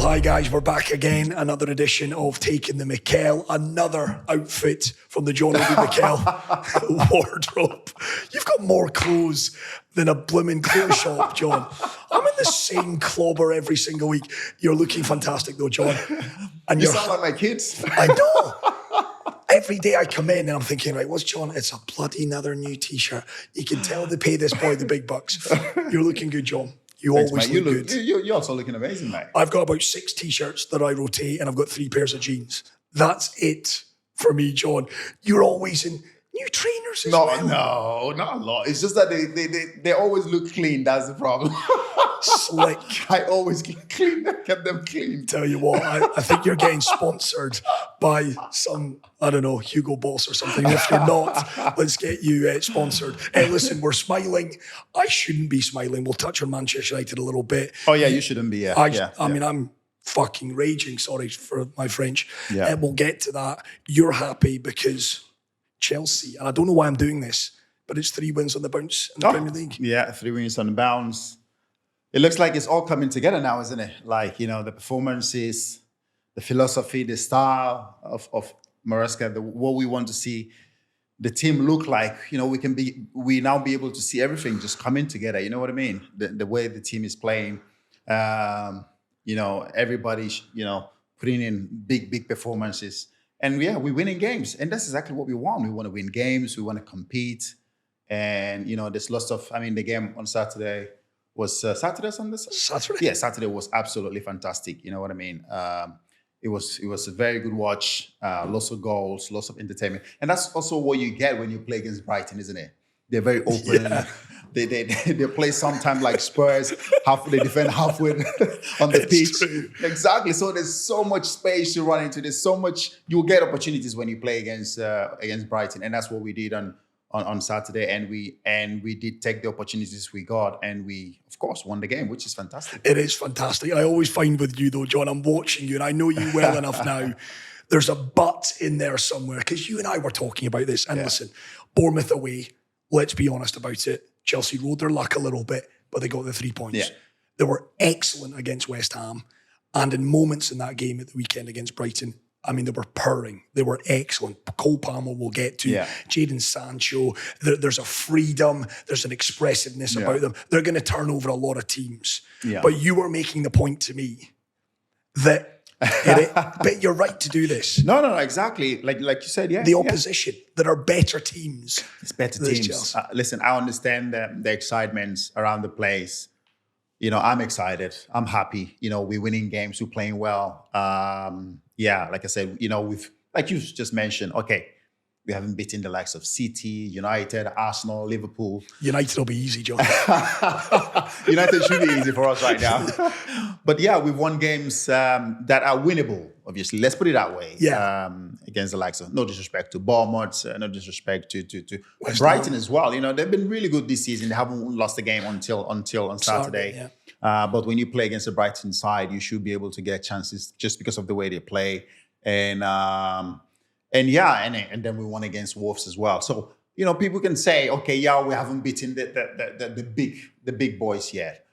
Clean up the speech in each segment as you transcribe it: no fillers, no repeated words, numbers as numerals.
hi guys, we're back again. Another edition of Taking the Mikel. Another outfit from the John Obi Mikel wardrobe. You've got more clothes than a blooming clothes shop, John. I'm in the same clobber every single week. You're looking fantastic though, John. And you sound like my kids. I know. Every day I come in and I'm thinking, right, what's John? It's a bloody another new t-shirt. You can tell they pay this boy the big bucks. You're looking good, John. You Thanks, always mate. look good. You're also looking amazing, mate. I've got about 6 t-shirts that I rotate and I've got 3 pairs of jeans. That's it for me, John. You're always in new trainers as well. No, not a lot. It's just that they always look clean. That's the problem. Slick. I always keep them clean. Tell you what, I think you're getting sponsored by some, I don't know, Hugo Boss or something. If you're not, let's get you sponsored. Hey, listen, we're smiling. I shouldn't be smiling. We'll touch on Manchester United a little bit. Oh, yeah, you shouldn't be, yeah. I mean, I'm fucking raging, sorry for my French. Yeah. And we'll get to that. You're happy because Chelsea, and I don't know why I'm doing this, but it's 3 wins on the bounce in the Premier League. Yeah, 3 wins on the bounce. It looks like it's all coming together now, isn't it? Like, you know, the performances, the philosophy, the style of Maresca, what we want to see the team look like. You know, we now be able to see everything just coming together. You know what I mean? The way the team is playing, you know, everybody, you know, putting in big performances. And yeah, we're winning games. And that's exactly what we want. We want to win games. We want to compete. And, you know, there's lots of, I mean, the game on Saturday was Saturday, Sunday? Saturday. Yeah, Saturday was absolutely fantastic. You know what I mean? It was a very good watch. Lots of goals, lots of entertainment. And that's also what you get when you play against Brighton, isn't it? They're very open. Yeah. They play sometimes like Spurs. They defend halfway on the pitch. True. Exactly. So there's so much space to run into. There's so much. You'll get opportunities when you play against Brighton, and that's what we did on Saturday. And we did take the opportunities we got, and we of course won the game, which is fantastic. It is fantastic. I always find with you though, John, I'm watching you, and I know you well enough now. There's a but in there somewhere because you and I were talking about this. And listen, Bournemouth away. Let's be honest about it. Chelsea rode their luck a little bit, but they got the 3 points. Yeah. They were excellent against West Ham. And in moments in that game at the weekend against Brighton, I mean, they were purring. They were excellent. Cole Palmer we'll get to. Yeah. Jadon Sancho. There's a freedom. There's an expressiveness about them. They're going to turn over a lot of teams. Yeah. But you were making the point to me that but you're right to do this. No, exactly. Like you said, yeah. The opposition, there are better teams. It's better teams. Listen, I understand the excitement around the place. You know, I'm excited. I'm happy. You know, we're winning games. We're playing well. Yeah, like I said, you know, we've, like you just mentioned, okay, we haven't beaten the likes of City, United, Arsenal, Liverpool. United will be easy, John. United should be easy for us right now. But yeah, we've won games that are winnable, obviously. Let's put it that way. Yeah. Against the likes of, no disrespect to Bournemouth, no disrespect to Brighton as well. You know, they've been really good this season. They haven't lost a game until on Saturday. Yeah. But when you play against the Brighton side, you should be able to get chances just because of the way they play. And then we won against Wolves as well. So, you know, people can say, okay, yeah, we haven't beaten the big boys yet.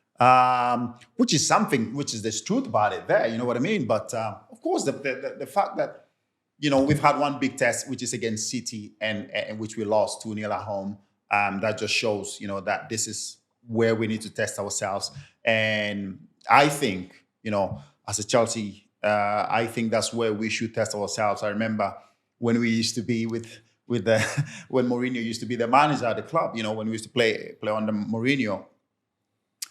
Which is there's truth about it there, you know what I mean? But of course, the fact that, you know, we've had one big test, which is against City, and which we lost 2-0 at home. That just shows, you know, that this is where we need to test ourselves. And I think, you know, as a Chelsea, I think that's where we should test ourselves. I remember when we used to be when Mourinho used to be the manager at the club, you know, when we used to play under Mourinho,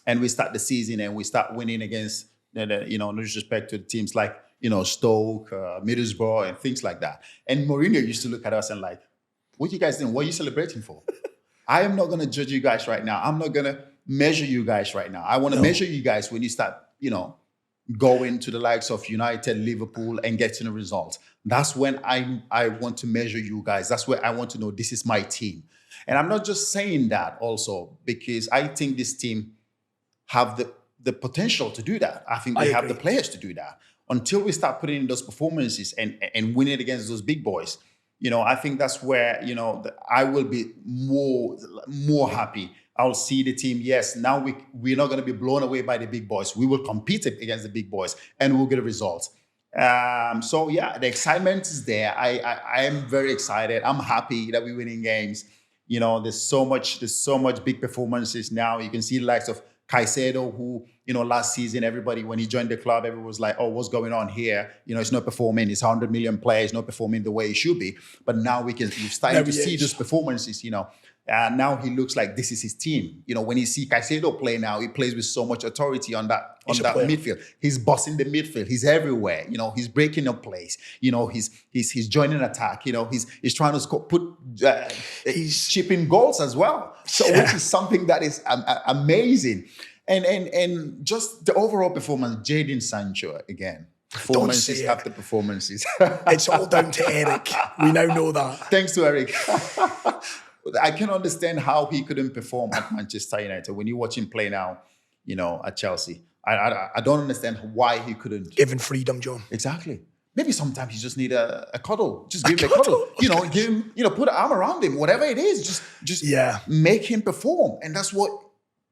and we start the season and we start winning against, you know, no disrespect to teams like, you know, Stoke, Middlesbrough, and things like that. And Mourinho used to look at us and like, what you guys doing? What are you celebrating for? I am not going to judge you guys right now. I'm not going to measure you guys right now. I want to measure you guys when you start, you know, going to the likes of United, Liverpool, and getting a result. That's when I want to measure you guys. That's where I want to know this is my team. And I'm not just saying that also because I think this team have the potential to do that. I think they have the players to do that. Until we start putting in those performances and winning against those big boys, you know, I think that's where, you know, I will be more happy I'll see the team. Yes, now we're not going to be blown away by the big boys. We will compete against the big boys, and we'll get results. So yeah, the excitement is there. I am very excited. I'm happy that we're winning games. There's so much big performances now. You can see the likes of Caicedo, who, last season, everybody, when he joined the club, everyone was like, oh, what's going on here? He's not performing. He's 100 million players, not performing the way he should be. But now we're starting to see those performances, And now he looks like this is his team. When you see Caicedo play now, he plays with so much authority on that midfield. He's bossing the midfield. He's everywhere. He's breaking up plays. He's joining attack. He's trying to score, he's chipping goals as well. So which is something that is amazing. And just the overall performance, Jadon Sancho again. Performances after performances. It's all down to Eric. We now know that. Thanks to Eric. I can understand how he couldn't perform at Manchester United. When you watch him play now, at Chelsea, I don't understand why he couldn't. Given freedom, John. Exactly. Maybe sometimes you just need a cuddle. Just give him a cuddle. Give him, put an arm around him. Whatever it is, just make him perform. And that's what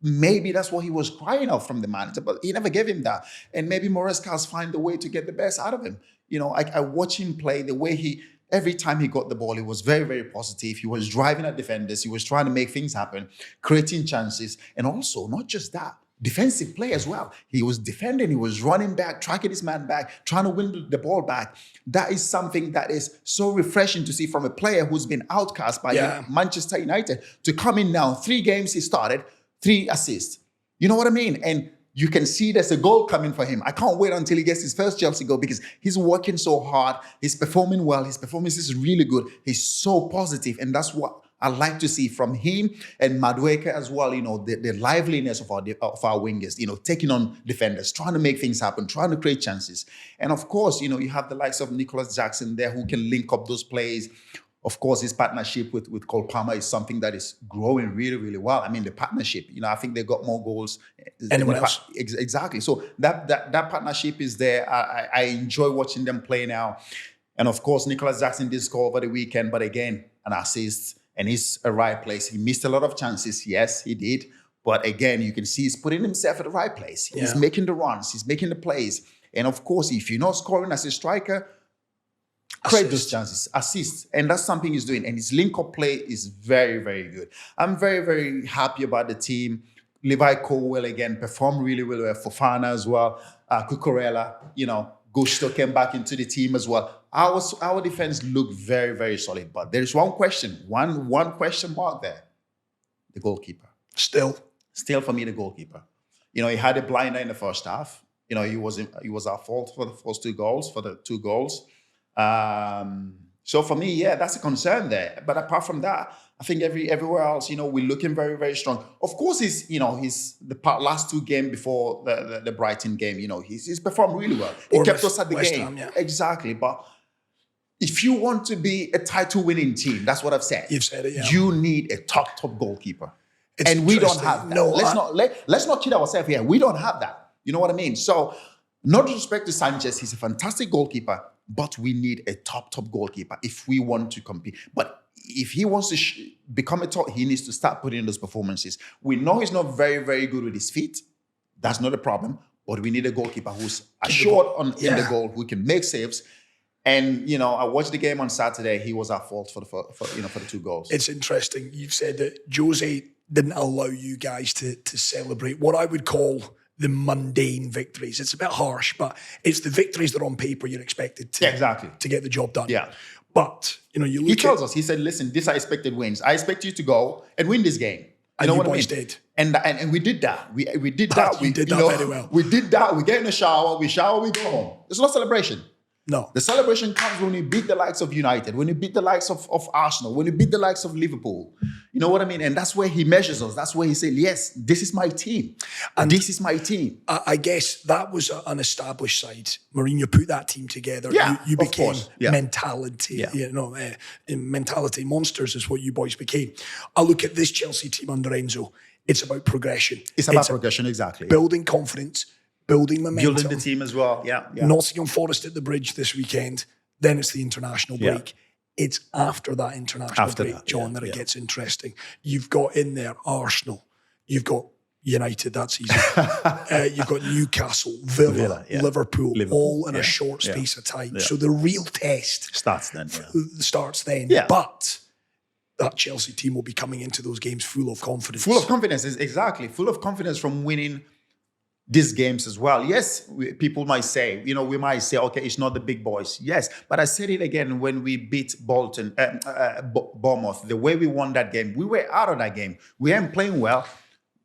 he was crying out from the manager, but he never gave him that. And maybe Maresca's find a way to get the best out of him. I watch him play the way every time he got the ball, he was very, very positive. He was driving at defenders. He was trying to make things happen, creating chances. And also, not just that, defensive play as well. He was defending. He was running back, tracking his man back, trying to win the ball back. That is something that is so refreshing to see from a player who's been outcast by Manchester United to come in now. 3 games he started, 3 assists. You know what I mean? And you can see there's a goal coming for him. I can't wait until he gets his first Chelsea goal because he's working so hard. He's performing well. His performance is really good. He's so positive, and that's what I like to see from him and Madueke as well. The liveliness of our wingers. Taking on defenders, trying to make things happen, trying to create chances. And of course, you have the likes of Nicholas Jackson there who can link up those plays. Of course, his partnership with Cole Palmer is something that is growing really, really well. I mean, the partnership, I think they got more goals. Anyone else? Exactly. So that partnership is there. I enjoy watching them play now. And of course, Nicholas Jackson did score over the weekend, but again, an assist, and he's a right place. He missed a lot of chances. Yes, he did. But again, you can see he's putting himself at the right place. He's making the runs. He's making the plays. And of course, if you're not scoring as a striker, create those chances, assist. And that's something he's doing. And his link-up play is very, very good. I'm very, very happy about the team. Levi Colwell, again, performed really, really well. Fofana as well. Cucurella, Gusto came back into the team as well. Our defense looked very, very solid. But there's one question, one question mark there. The goalkeeper. Still for me, the goalkeeper. He had a blinder in the first half. He was our fault for the first 2 goals, for the 2 goals. So for me, that's a concern there. But apart from that, I think everywhere else, we're looking very, very strong. Of course, he's the last 2 games before the Brighton game, he's performed really well. He kept us at the game. Ham, exactly. But if you want to be a title-winning team, that's what I've said. You've said it, yeah. You need a top goalkeeper. And we don't have that. No, let's not kid ourselves here. We don't have that. You know what I mean? So, no disrespect to Sanchez, he's a fantastic goalkeeper. But we need a top goalkeeper if we want to compete. But if he wants to become a top, he needs to start putting in those performances. We know he's not very, very good with his feet. That's not a problem. But we need a goalkeeper who's assured in the goal, who can make saves. And, I watched the game on Saturday. He was at fault for the 2 goals. It's interesting. You've said that José didn't allow you guys to celebrate what I would call the mundane victories. It's a bit harsh, but it's the victories that are on paper you're expected to get the job done. Yeah. But, you look He tells us, he said, listen, these are expected wins. I expect you to go and win this game. You know what I mean? Did. And we did that. We did that. We did that very well. We did that. We get in the shower, we go home. There's no celebration. No. The celebration comes when we beat the likes of United, when we beat the likes of Arsenal, when we beat the likes of Liverpool. You know what I mean? And that's where he measures us. That's where he said, yes, this is my team. And this is my team. I guess that was an established side. Mourinho put that team together. Yeah, you became mentality. Mentality monsters is what you boys became. I look at this Chelsea team under Enzo. It's about progression. It's about progression, exactly. Building confidence, building momentum. Building the team as well, yeah. Nottingham Forest at the Bridge this weekend. Then it's the international break. It's after that international break, John, that it gets interesting. You've got in there Arsenal, You've got United, that's easy. You've got Newcastle, Villa, Liverpool, all in a short space of time. Yeah. So the real test starts then. Yeah. But that Chelsea team will be coming into those games full of confidence. Full of confidence, exactly. Full of confidence from winning these games as well. Yes, people might say, we might say, okay, it's not the big boys. Yes, but I said it again when we beat Bournemouth, the way we won that game, we were out of that game. We weren't playing well.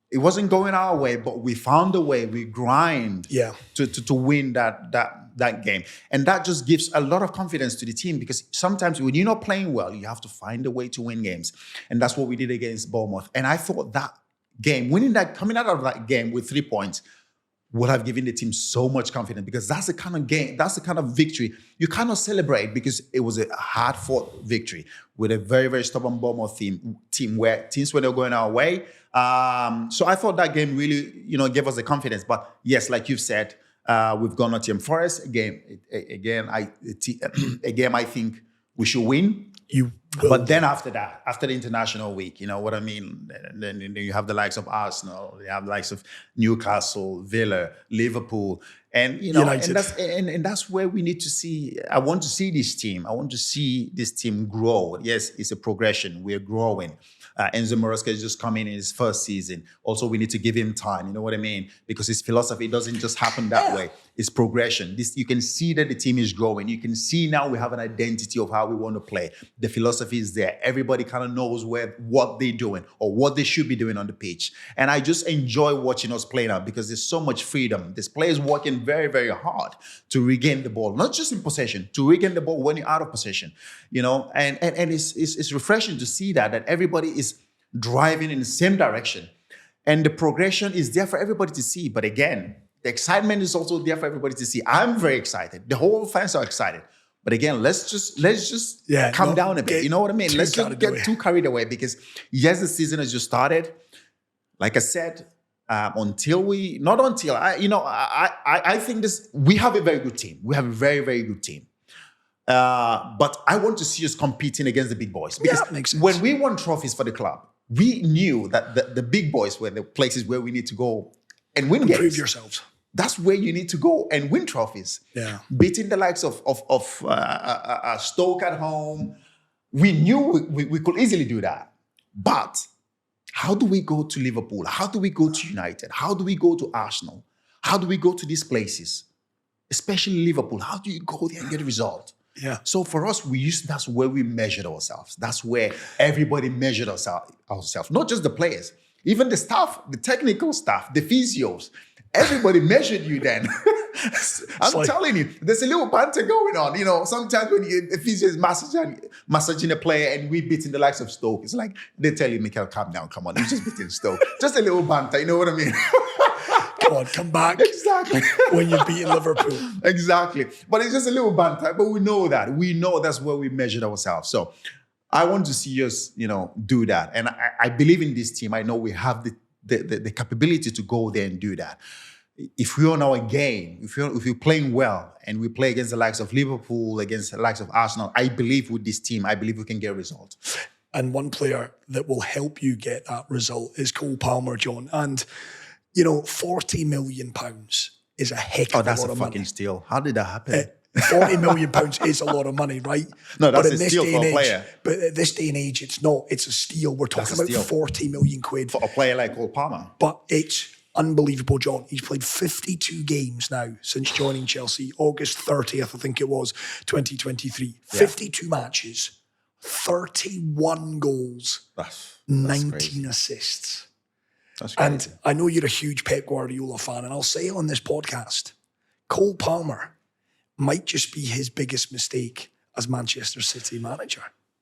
It wasn't going our way, but we found a way. We grind to win that game. And that just gives a lot of confidence to the team, because sometimes when you're not playing well, you have to find a way to win games. And that's what we did against Bournemouth. And I thought that game, coming out of that game with 3 points, would have given the team so much confidence, because that's the kind of game, that's the kind of victory you cannot celebrate, because it was a hard-fought victory with a very, very stubborn Bournemouth team where teams were not going our way. So I thought that game really, gave us the confidence. But yes, like you've said, we've gone Nottingham Forest again. I think we should win. But then after that, after the international week, you know what I mean? Then you have the likes of Arsenal, you have the likes of Newcastle, Villa, Liverpool, and United. And that's where we need to see. I want to see this team. I want to see this team grow. Yes, it's a progression. We're growing. Enzo Maresca is just coming in his first season. Also, we need to give him time. You know what I mean? Because his philosophy doesn't just happen that way. It's progression. You can see that the team is growing. You can see now we have an identity of how we want to play. The philosophy is there. Everybody kind of knows what they're doing or what they should be doing on the pitch. And I just enjoy watching us play now, because there's so much freedom. This player is working very, very hard to regain the ball, not just in possession, to regain the ball when you're out of possession. And it's refreshing to see that everybody is driving in the same direction. And the progression is there for everybody to see. But again, the excitement is also there for everybody to see. I'm very excited. The whole fans are excited. But again, let's just calm down a bit. You know what I mean? Let's not get too carried away, because yes, the season has just started. Like I said, I think we have a very good team. We have a very, very good team. But I want to see us competing against the big boys, because makes sense. When we won trophies for the club, we knew that the big boys were the places where we need to go and win games. Prove yourselves. That's where you need to go and win trophies. Yeah. Beating the likes of Stoke at home, we knew we could easily do that. But how do we go to Liverpool? How do we go to United? How do we go to Arsenal? How do we go to these places? Especially Liverpool. How do you go there and get a result? Yeah. So for us, that's where we measured ourselves. That's where everybody measured ourselves. Not just the players, even the staff, the technical staff, the physios. Everybody measured you then. I'm telling you, there's a little banter going on. Sometimes when the physio is massaging a player and we beating the likes of Stoke, it's like they tell you, Mikel, calm down, come on, you just beating Stoke. Just a little banter, you know what I mean? Come on, come back. Exactly. When you're beating Liverpool. Exactly. But it's just a little banter. But we know that. We know that's where we measured ourselves. So I want to see us, do that. And I believe in this team. I know we have the capability to go there and do that. If we're on our game, if we're playing well and we play against the likes of Liverpool, against the likes of Arsenal, I believe with this team, I believe we can get a result. And one player that will help you get that result is Cole Palmer, John. And, £40 million is a heck of a lot of money. Oh, that's a fucking steal. How did that happen? £40 million is a lot of money, right? No, that's a steal for a player. But at this day and age, it's not. It's a steal. We're talking about 40 million quid. For a player like Cole Palmer. But it's unbelievable, John. He's played 52 games now since joining Chelsea. August 30th, I think it was, 2023. Yeah. 52 matches, 31 goals, that's 19 crazy. assists. That's crazy. And I know you're a huge Pep Guardiola fan, and I'll say it on this podcast, Cole Palmer might just be his biggest mistake as Manchester City manager.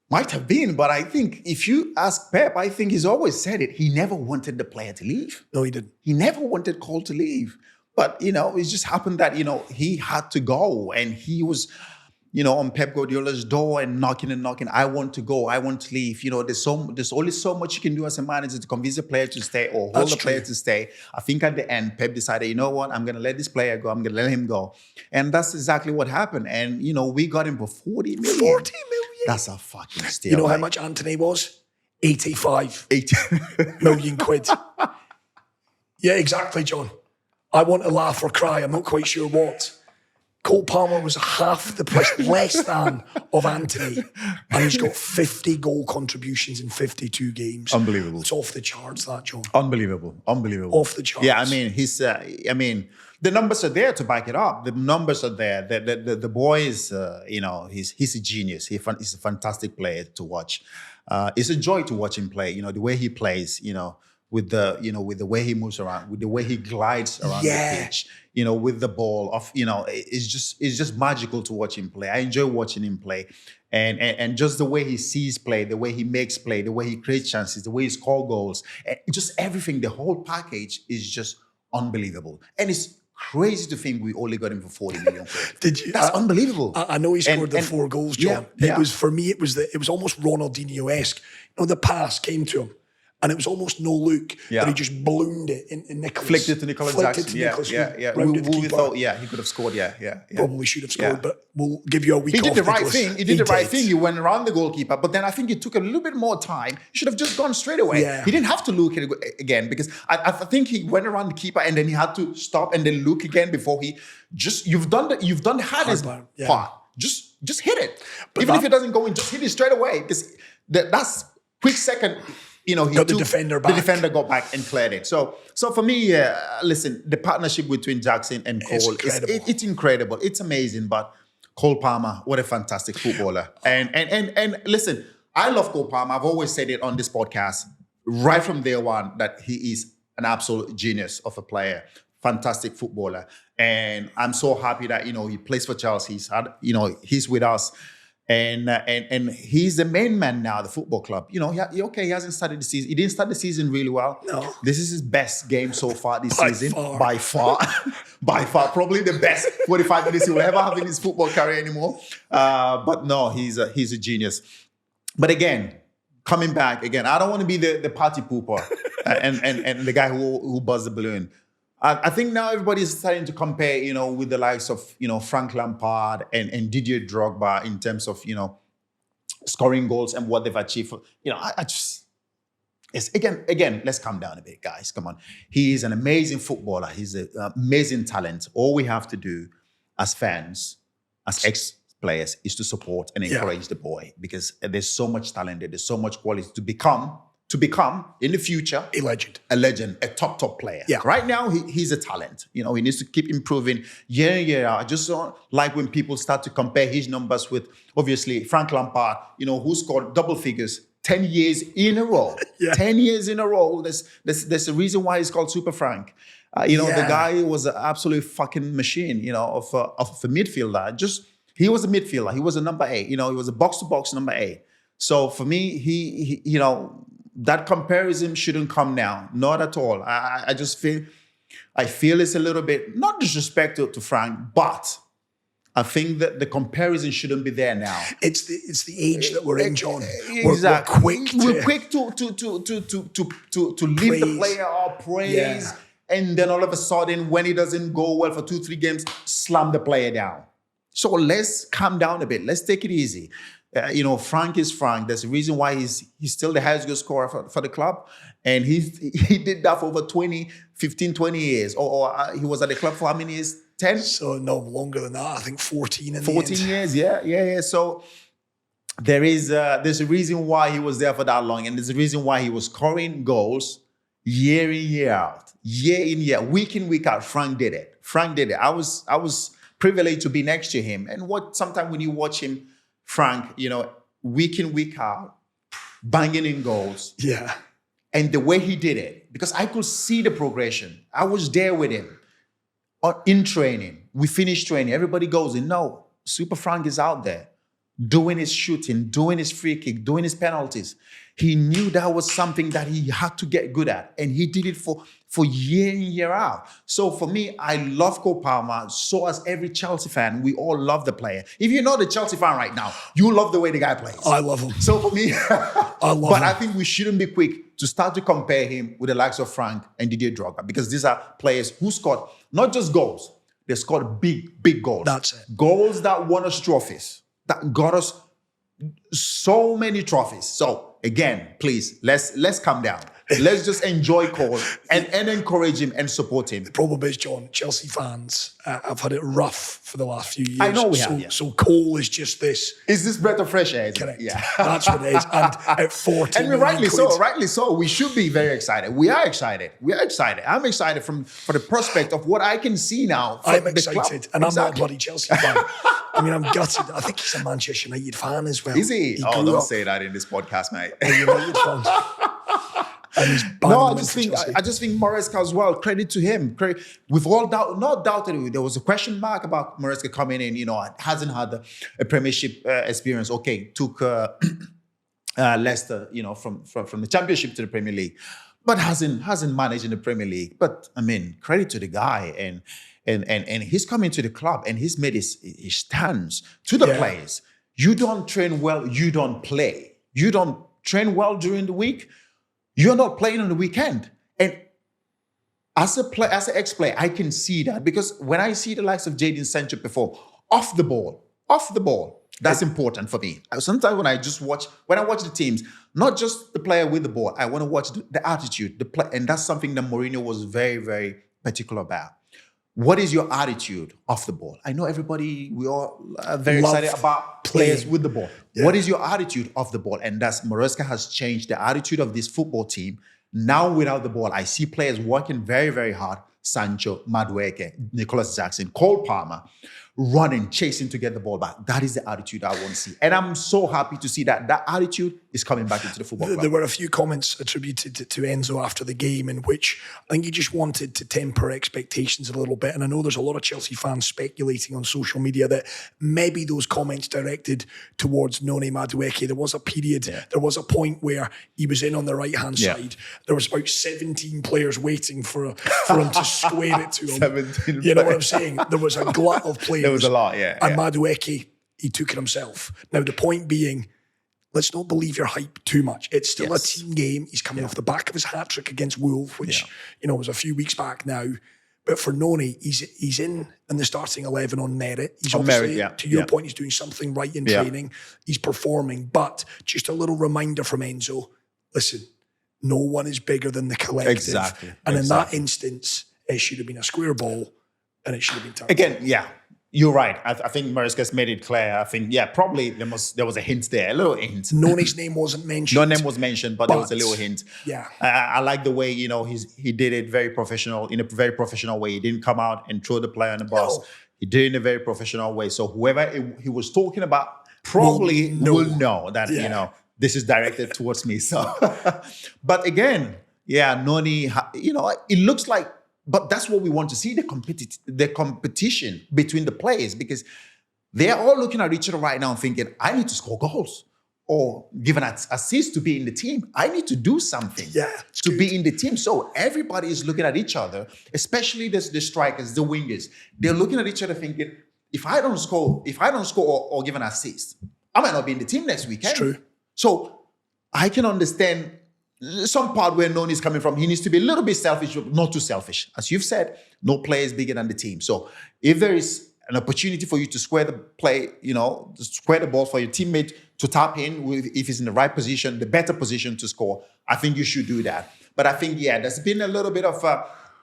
Might have been, but I think if you ask Pep, I think he's always said it. He never wanted the player to leave. No, he didn't. He never wanted Cole to leave. But, it just happened that, he had to go. And he was, on Pep Guardiola's door and knocking. I want to go. I want to leave. There's only so much you can do as a manager to convince a player to stay or hold the player to stay. I think at the end, Pep decided, you know what? I'm going to let this player go. I'm going to let him go. And that's exactly what happened. And, we got him for 40 million. 40 million? That's a fucking steal. You know how much Anthony was? 85 million quid. Yeah, exactly, John. I want to laugh or cry. I'm not quite sure what. Cole Palmer was half the price, less than, of Anthony. And he's got 50 goal contributions in 52 games. Unbelievable. It's off the charts, that, John. Unbelievable. Off the charts. Yeah, I mean, the numbers are there to back it up. The numbers are there. The boy is, he's a genius. He's a fantastic player to watch. It's a joy to watch him play. The way he plays, with the way he moves around, with the way he glides around the pitch, with the ball it's just magical to watch him play. I enjoy watching him play. And just the way he sees play, the way he makes play, the way he creates chances, the way he scores goals, and just everything, the whole package is just unbelievable. And it's crazy to think we only got him for 40 million. That's unbelievable. I know he scored the 4 goals, John. Yeah. It was, for me, it was almost Ronaldinho-esque. The pass came to him. And it was almost no look, but he just ballooned it in Nicholas. Flicked it to Nicholas Jackson. Yeah. We thought, he could have scored. Yeah. Probably should have scored, but we'll give you a week off. He did the right thing. He did the right thing. He went around the goalkeeper, but then I think it took a little bit more time. He should have just gone straight away. Yeah. He didn't have to look again because I think he went around the keeper and then he had to stop and then look again before he you've done the hardest part. Just hit it. But even if it doesn't go in, just hit it straight away because that's quick second. The defender back. The defender got back and cleared it. So for me, listen, the partnership between Jackson and Cole it's incredible. It's amazing. But Cole Palmer, what a fantastic footballer. And listen, I love Cole Palmer. I've always said it on this podcast right from day one that he is an absolute genius of a player, fantastic footballer. And I'm so happy that he plays for Chelsea. He's with us. And he's the main man now, the football club. He hasn't started the season. He didn't start the season really well. No. This is his best game so far this season. By far. By far. Probably the best 45 minutes he will ever have in his football career anymore. But no, he's a genius. But again, coming back, I don't want to be the party pooper and the guy who buzzed the balloon. I think now everybody's starting to compare, with the likes of, Frank Lampard and Didier Drogba in terms of, scoring goals and what they've achieved. It's again, let's calm down a bit, guys. Come on. He is an amazing footballer. He's an amazing talent. All we have to do as fans, as ex-players, is to support and encourage the boy because there's so much talent there. There's so much quality to become in the future a legend, a top player. Yeah. Right now he's a talent. He needs to keep improving year in, year out. I just don't like when people start to compare his numbers with obviously Frank Lampard, who scored double figures 10 years in a row. 10 years in a row. There's a reason why he's called Super Frank. The guy was an absolute fucking machine, of a midfielder. He was a midfielder. He was a number 8. He was a box-to-box number 8. So for me, he that comparison shouldn't come now. Not at all. I just feel it's a little bit, not disrespectful to Frank, but I think that the comparison shouldn't be there now. It's the age that we're in, John. Exactly. We're quick to lift the player up, praise, and then all of a sudden, when he doesn't go well for 2-3 games, slam the player down. So let's calm down a bit. Let's take it easy. Frank is Frank. There's a reason why he's still the highest goal scorer for the club. And he did that for over 20 years. Or he was at the club for how many years? 10? So no, longer than that. I think 14 14 years, yeah. So there's a reason why he was there for that long. And there's a reason why he was scoring goals year in, year out. Year in, year, week in, week out. Frank did it. I was privileged to be next to him. And sometimes when you watch him, Frank, week in, week out, banging in goals. Yeah. And the way he did it, because I could see the progression. I was there with him in training. We finished training. Everybody goes in. No, Super Frank is out there doing his shooting, doing his free kick, doing his penalties. He knew that was something that he had to get good at. And he did it for year in, year out. So for me, I love Cole Palmer. So as every Chelsea fan, we all love the player. If you're not a Chelsea fan right now, you love the way the guy plays. I love him. So for me, I love him. But I think we shouldn't be quick to start to compare him with the likes of Frank and Didier Drogba because these are players who scored not just goals, they scored big goals. That's it. Goals that won us trophies, that got us so many trophies. So again, please, let's calm down. Let's just enjoy Cole and encourage him and support him. The problem is, John, Chelsea fans have had it rough for the last few years. I know we have, yeah. So Cole is just this. Is this breath of fresh air? Correct. Yeah. That's what it is. And at 14 And rightly so. We should be very excited. We are excited. I'm excited for the prospect of what I can see now. I'm excited. And I'm not a bloody Chelsea fan. I mean, I'm gutted. I think he's a Manchester United fan as well. Is he? Don't say that in this podcast, mate. A United fan. No, I just think Maresca as well. Credit to him. We've all not doubted it. There was a question mark about Maresca coming in. Hasn't had a Premiership experience. Okay, took Leicester, from the Championship to the Premier League, but hasn't managed in the Premier League. But I mean, credit to the guy, and he's coming to the club and he's made his stance to the players. You don't train well, you don't play. You don't train well during the week. You're not playing on the weekend. And as an ex-player, I can see that because when I see the likes of Jadon Sancho perform off the ball, that's important for me. Sometimes when I watch the teams, not just the player with the ball, I want to watch the attitude, and that's something that Mourinho was very, very particular about. What is your attitude off the ball? I know we all are very excited about players with the ball. Yeah. What is your attitude off the ball? And that's Maresca has changed the attitude of this football team. Now without the ball, I see players working very, very hard. Sancho, Madueke, Nicholas Jackson, Cole Palmer, running, chasing to get the ball back. That is the attitude I want to see. And I'm so happy to see that attitude is coming back into the football club. There were a few comments attributed to Enzo after the game in which I think he just wanted to temper expectations a little bit. And I know there's a lot of Chelsea fans speculating on social media that maybe those comments directed towards Noni Madueke. There was a period, there was a point where he was in on the right-hand side. There was about 17 players waiting for him to square it to him. 17 you know what I'm saying? There was a glut of players. There was a lot, yeah. And Madueke, he took it himself. Now, the point being, let's not believe your hype too much. It's still a team game. He's coming off the back of his hat-trick against Wolves, which, was a few weeks back now. But for Noni, he's in the starting 11 on merit. He's obviously, to your point, he's doing something right in training. He's performing. But just a little reminder from Enzo, listen, no one is bigger than the collective. Exactly. And in that instance, it should have been a square ball and it should have been turned. Again, you're right. I think Maresca's made it clear. I think, probably there was a hint there, a little hint. Noni's name wasn't mentioned. No name was mentioned, but there was a little hint. Yeah. I like the way, he did it very professional, in a very professional way. He didn't come out and throw the player on the bus. No. He did it in a very professional way. So whoever he was talking about probably will know that, this is directed towards me. So, but again, Noni, it looks like, but that's what we want to see, the competition between the players, because they're all looking at each other right now and thinking, I need to score goals or give an assist to be in the team. I need to do something to be in the team. So everybody is looking at each other, especially the strikers, the wingers. They're looking at each other thinking, if I don't score or give an assist, I might not be in the team next weekend. It's true. So I can understand some part where Noni is coming from. He needs to be a little bit selfish, but not too selfish. As you've said, no player is bigger than the team. So if there is an opportunity for you to square the play, to square the ball for your teammate to tap in if he's in the right position, the better position to score, I think you should do that. But I think, there's been a little bit of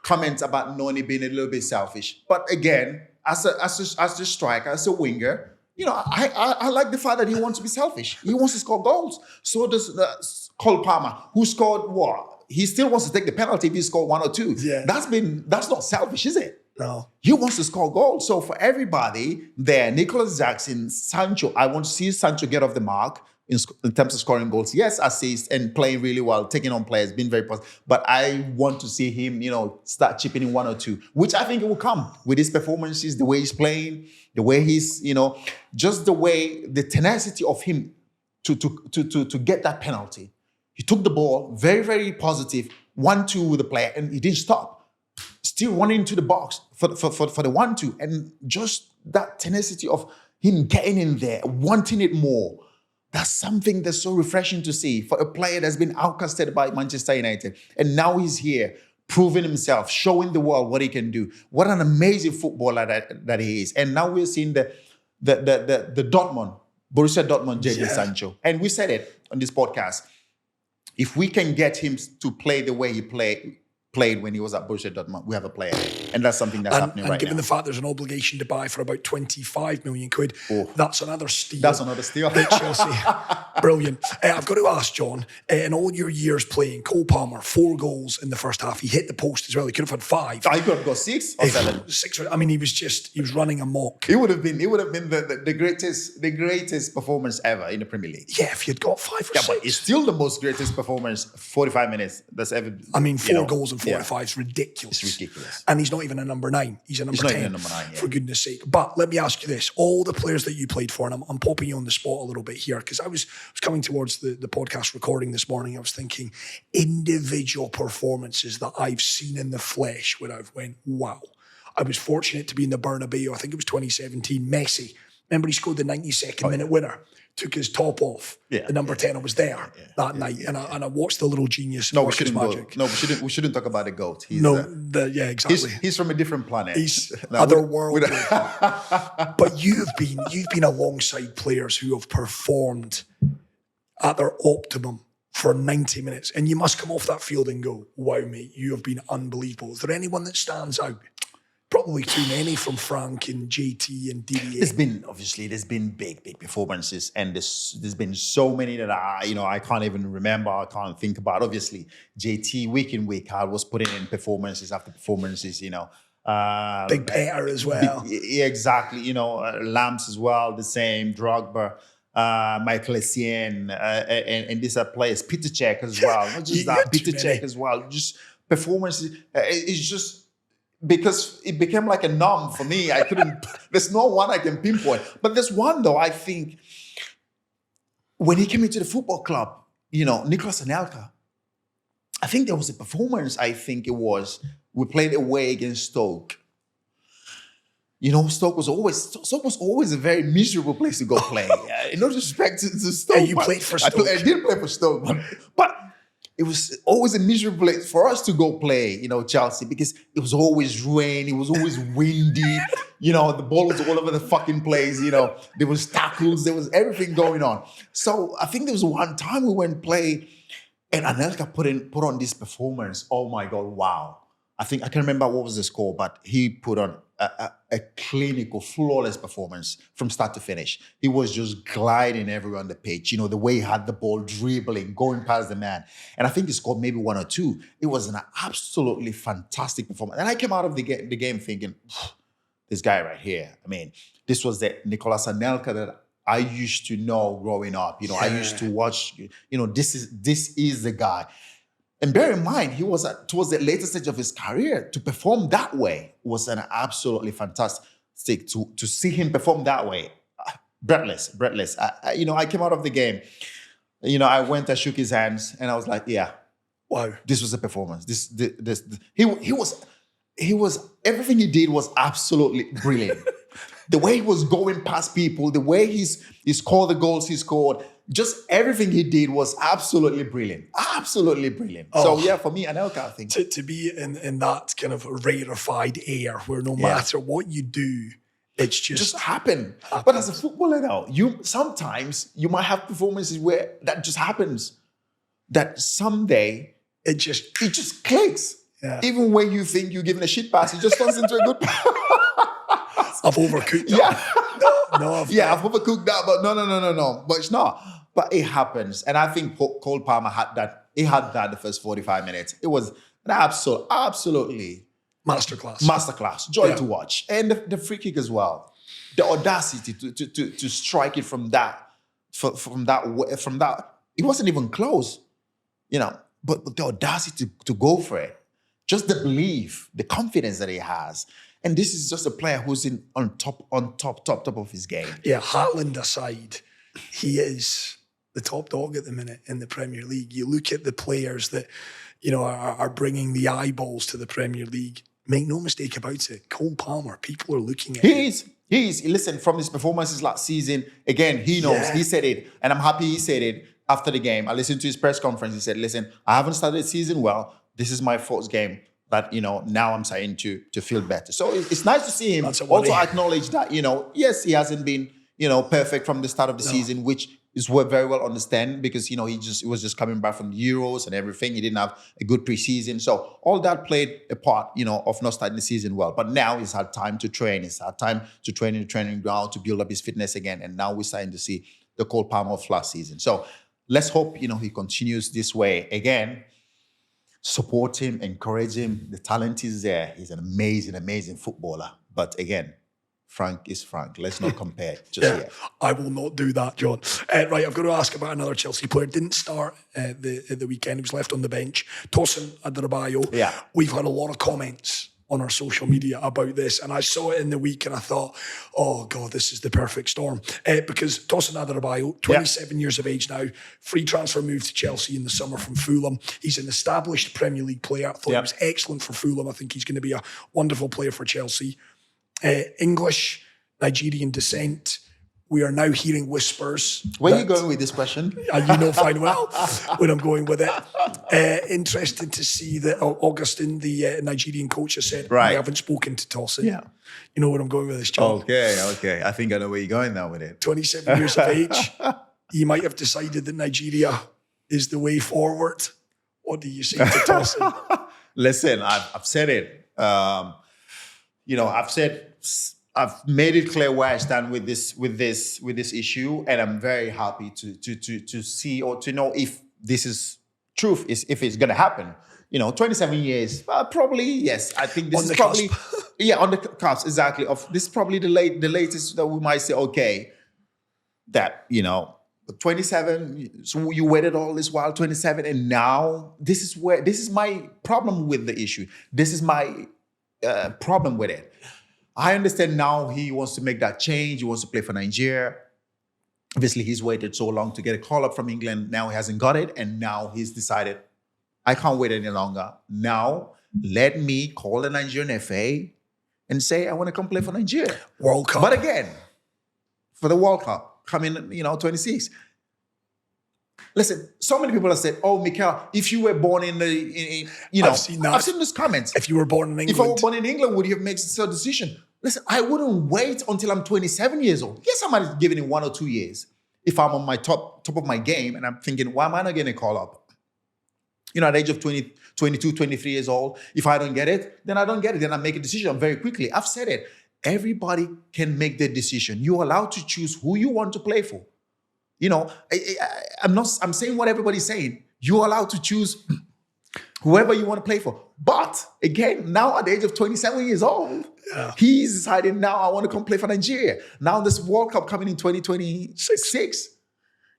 comments about Noni being a little bit selfish. But again, as a striker, as a winger, I like the fact that he wants to be selfish. He wants to score goals. So does Cole Palmer, who scored what? He still wants to take the penalty if he scored 1 or 2. Yeah. That's not selfish, is it? No. He wants to score goals. So for everybody there, Nicholas Jackson, Sancho, I want to see Sancho get off the mark in terms of scoring goals. Yes, assists and playing really well, taking on players, being very positive. But I want to see him, start chipping in 1 or 2, which I think it will come with his performances, the way he's playing, the way he's, just the tenacity of him to get that penalty. He took the ball, very, very positive, 1-2 with the player, and he didn't stop. Still running into the box for the 1-2. And just that tenacity of him getting in there, wanting it more. That's something that's so refreshing to see for a player that's been outcasted by Manchester United. And now he's here, proving himself, showing the world what he can do. What an amazing footballer that he is. And now we're seeing the Dortmund, Borussia Dortmund, Jadon Sancho. And we said it on this podcast. If we can get him to play the way he played when he was at Borussia Dortmund, we have a player. And that's something that's happening right now. And given the fact there's an obligation to buy for about 25 million quid, that's another steal. That's another steal. At Chelsea. Brilliant. I've got to ask, John, in all your years playing, Cole Palmer, 4 goals in the first half. He hit the post as well. He could have had 5. I could have got 6 or 7. 6. I mean, he was running amok. It would have been the greatest performance ever in the Premier League. Yeah, if you'd got 5 or 6. But it's still the most greatest performance, 45 minutes that's ever been. I mean, 4 goals in 45 is ridiculous. It's ridiculous. And he's not even a number 9. He's a number 10. Not even a number 9, yeah. For goodness sake. But let me ask you this. All the players that you played for, and I'm popping you on the spot a little bit here, because I was coming towards the podcast recording this morning, I was thinking individual performances that I've seen in the flesh where I've went, wow. I was fortunate to be in the Bernabeu, I think it was 2017, Messi. Remember he scored the 92nd minute winner? Took his top off. The number 10, I was there that night, and I watched the little genius. No, we shouldn't we shouldn't talk about the GOAT. Exactly. He's from a different planet. He's otherworldly. But you've been alongside players who have performed at their optimum for 90 minutes, and you must come off that field and go, "Wow, mate, you have been unbelievable." Is there anyone that stands out? Probably too many from Frank and JT and DDA. There's been big performances, and there's been so many that I can't even remember, I can't think about. Obviously, JT week in week out was putting in performances after performances. Big Peter as well. Yeah, exactly. Lamps as well, the same. Drogba, Michael Essien, and these are players. Peter Cech as well. Not just that, Peter Cech as well. Just performances. It's just. Because it became like a numb for me. There's no one I can pinpoint. But there's one though, I think, when he came into the football club, Nicolas Anelka, I think there was a performance, we played away against Stoke. Stoke was always a very miserable place to go play. No disrespect to Stoke. And you played for Stoke. I did play for Stoke, but it was always a miserable place for us to go play, Chelsea, because it was always rain, it was always windy, the ball was all over the fucking place, there was tackles, there was everything going on. So I think there was one time we went play and Anelka put on this performance. Oh my God, wow. I can't remember what was the score, but he put on a clinical, flawless performance from start to finish. He was just gliding everywhere on the pitch. The way he had the ball, dribbling, going past the man. And I think he scored maybe 1 or 2. It was an absolutely fantastic performance. And I came out of the game thinking, this guy right here. I mean, this was the Nicolas Anelka that I used to know growing up. I used to watch, this is the guy. And bear in mind, he was towards the later stage of his career. To perform that way was an absolutely fantastic. To see him perform that way, breathless. I came out of the game. I went, I shook his hands, and I was like, yeah, wow, this was a performance. He was everything he did was absolutely brilliant. The way he was going past people, the way he scored the goals he scored. Just everything he did was absolutely brilliant. Absolutely brilliant. So yeah, for me, Anelka, I think. To be in that kind of rarefied air where no matter what you do, it's just happen. But as a footballer now, sometimes you might have performances where that just happens. That someday it just clicks. Yeah. Even when you think you're giving a shit pass, it just turns into a good pass. I've overcooked that. Yeah. No, I've overcooked that, but no. But it's not. But it happens. And I think Cole Palmer had that. He had that the first 45 minutes. It was an absolutely masterclass. Joy to watch. And the free kick as well. The audacity to strike it from that. It wasn't even close, but the audacity to go for it. Just the belief, the confidence that he has. And this is just a player who's on top of his game. Yeah, Haaland aside, he is the top dog at the minute in the Premier League. You look at the players that, are bringing the eyeballs to the Premier League. Make no mistake about it. Cole Palmer, people are looking at him. He is. Listen, from his performances last season, again, he knows. Yeah. He said it. And I'm happy he said it after the game. I listened to his press conference. He said, listen, I haven't started the season well. This is my fourth game. But, now I'm starting to feel better. So it's nice to see him also acknowledge that, yes, he hasn't been, perfect from the start of the season, which very well understand because he was just coming back from the Euros and everything. He didn't have a good preseason, so all that played a part, of not starting the season well. But now he's had time to train. He's had time to train in the training ground to build up his fitness again, and now we're starting to see the Cole Palmer of last season. So let's hope he continues this way again. Support him, encourage him. The talent is there. He's an amazing, amazing footballer. But again, Frank is Frank. Let's not compare just yet. I will not do that, John. Right, I've got to ask about another Chelsea player. Didn't start the weekend. He was left on the bench. Tosin Adarabioyo. Yeah. We've had a lot of comments on our social media about this, and I saw it in the week and I thought, oh God, this is the perfect storm. Because Tosin Adarabioyo, 27 years of age now, free transfer move to Chelsea in the summer from Fulham. He's an established Premier League player. I thought he was excellent for Fulham. I think he's going to be a wonderful player for Chelsea. English, Nigerian descent. We are now hearing whispers. Where are you going with this question? You know fine well where I'm going with it. Interesting to see that Augustin, the Nigerian coach, has said, I haven't spoken to Tosin. Yeah. You know where I'm going with this, John. Okay. I think I know where you're going now with it. 27 years of age. He might have decided that Nigeria is the way forward. What do you say to Tosin? Listen, I've said it. I've made it clear where I stand with this issue, and I'm very happy to see or to know if this is truth, if it's going to happen. 27 years, probably yes. I think this is probably on the cusp, exactly. This is probably the latest that we might say, okay, that 27. So you waited all this while, 27, and now this is my problem with the issue. This is my problem with it. I understand now he wants to make that change. He wants to play for Nigeria. Obviously, he's waited so long to get a call up from England. Now he hasn't got it. And now he's decided, I can't wait any longer. Now, let me call the Nigerian FA and say, I want to come play for Nigeria. World Cup. But again, for the World Cup coming, 26. Listen, so many people have said, oh, Mikel, if you were born in I've seen that. I've seen those comments. If you were born in England. If I were born in England, would you have made a decision? Listen, I wouldn't wait until I'm 27 years old. Yes, I might have given it 1 or 2 years. If I'm on my top of my game and I'm thinking, why am I not getting a call up? At the age of 20, 22, 23 years old, if I don't get it, then I don't get it. Then I make a decision very quickly. I've said it. Everybody can make their decision. You're allowed to choose who you want to play for. I'm saying what everybody's saying. You're allowed to choose whoever you want to play for. But again, now at the age of 27 years old, he's decided now I want to come play for Nigeria. Now this World Cup coming in 2026,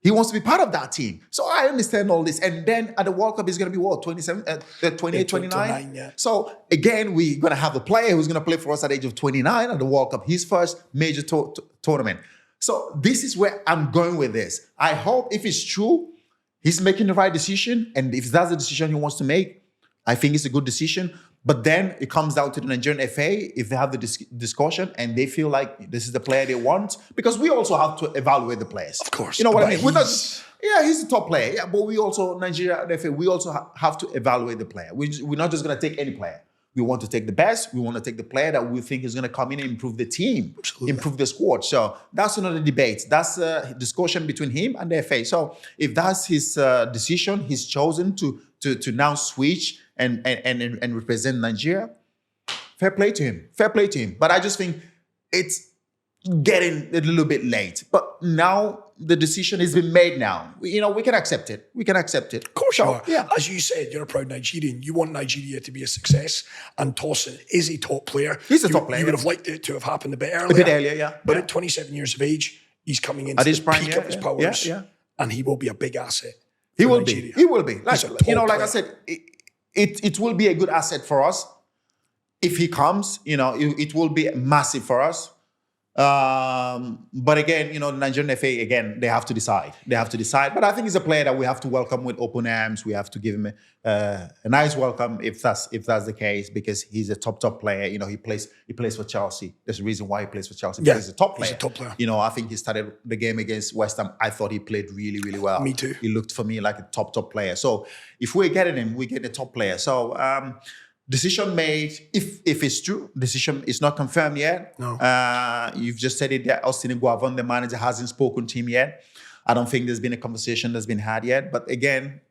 he wants to be part of that team. So I understand all this. And then at the World Cup, he's going to be what, 28, 29? Yeah. So again, we're going to have a player who's going to play for us at the age of 29 at the World Cup, his first major tournament. So this is where I'm going with this. I hope if it's true, he's making the right decision. And if that's the decision he wants to make, I think it's a good decision. But then it comes down to the Nigerian FA, if they have the discussion and they feel like this is the player they want, because we also have to evaluate the players. Of course. You know what I mean? He's a top player. Yeah, but we also, Nigeria FA, we also have to evaluate the player. We're not just going to take any player. We want to take the best. We want to take the player that we think is going to come in and improve the team, improve the squad. So that's another debate. That's a discussion between him and the FA. So if that's his decision, he's chosen to now switch and represent Nigeria, fair play to him. Fair play to him. But I just think it's getting a little bit late. But now the decision has been made now. We can accept it. We can accept it. Of course you are. Yeah. As you said, you're a proud Nigerian. You want Nigeria to be a success. And Tosin is a top player. He's a top player. You would have liked it to have happened a bit earlier. A bit earlier, yeah. But at 27 years of age, he's coming into the peak of his powers. Yeah. And he will be a big asset. He will be. He will be. Like I said, it will be a good asset for us. If he comes, it will be massive for us. But again, the Nigerian FA, again, they have to decide. But I think he's a player that we have to welcome with open arms. We have to give him a nice welcome if that's the case, because he's a top player. He plays for Chelsea. There's a reason why he plays for Chelsea. Because he's a top player. I think he started the game against West Ham. I thought he played really, really well. Me too. He looked for me like a top player. So if we're getting him, we get a top player. So decision made, if it's true, decision is not confirmed yet. No. You've just said it that Austin Iguavon, the manager, hasn't spoken to him yet. I don't think there's been a conversation that's been had yet. But again,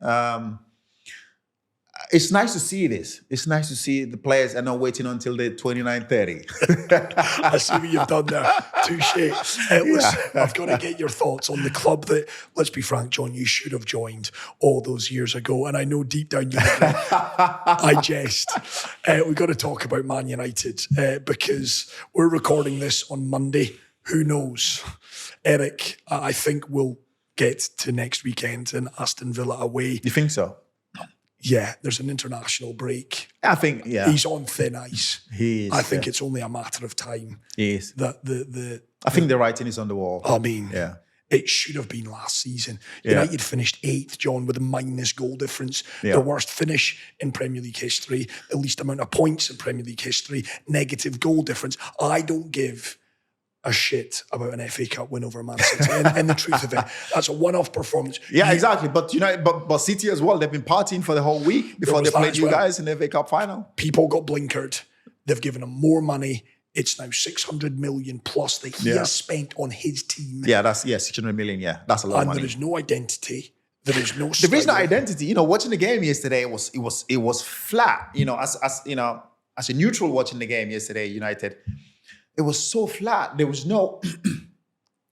it's nice to see this. It's nice to see the players are not waiting until the 29-30. I see what you've done there. Touche. Listen, I've got to get your thoughts on the club that, let's be frank, John, you should have joined all those years ago. And I know deep down you regret. I jest. We've got to talk about Man United because we're recording this on Monday. Who knows? Eric, I think we'll get to next weekend in Aston Villa away. You think so? Yeah, there's an international break. I think, yeah. He's on thin ice. He is. I think it's only a matter of time. He is. That I think the writing is on the wall. I mean, yeah. It should have been last season. Yeah. United finished 8th, John, with a minus goal difference. Yeah. Their worst finish in Premier League history, the least amount of points in Premier League history, negative goal difference. I don't give a shit about an FA Cup win over Man City. and the truth of it, that's a one-off performance. Yeah, exactly. But but City as well, they've been partying for the whole week before they played you guys in the FA Cup final. People got blinkered. They've given him more money. It's now 600 million plus that he has spent on his team. Yeah, 600 million. Yeah, that's a lot of money. And there is no identity. There is no. There is no identity. Watching the game yesterday, it was flat. As a neutral watching the game yesterday, United. It was so flat. There was no...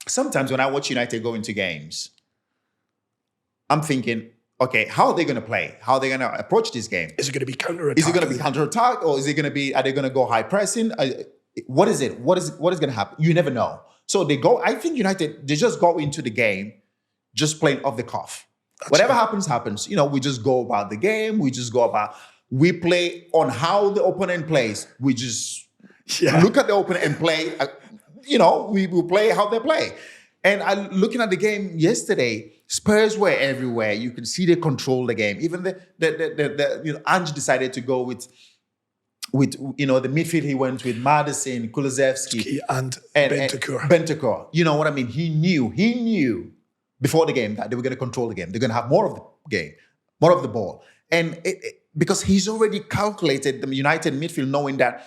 Sometimes when I watch United go into games, I'm thinking, okay, how are they going to play? How are they going to approach this game? Is it going to be counter-attack? Is it going to be counter-attack? Or is it going to be, are they going to go high pressing? What is it? What is going to happen? You never know. So I think United, they just go into the game just playing off the cuff. Whatever happens, happens. We just go about the game. We play on how the opponent plays. We just... look at the opponent and play. We will play how they play. And looking at the game yesterday, Spurs were everywhere. You can see they control the game. Even the Ange decided to go with the midfield. He went with Madison, Kulusevski, and Bentancur. Bentancur. You know what I mean? He knew before the game that they were going to control the game. They're going to have more of the game, more of the ball, and because he's already calculated the United midfield, knowing that.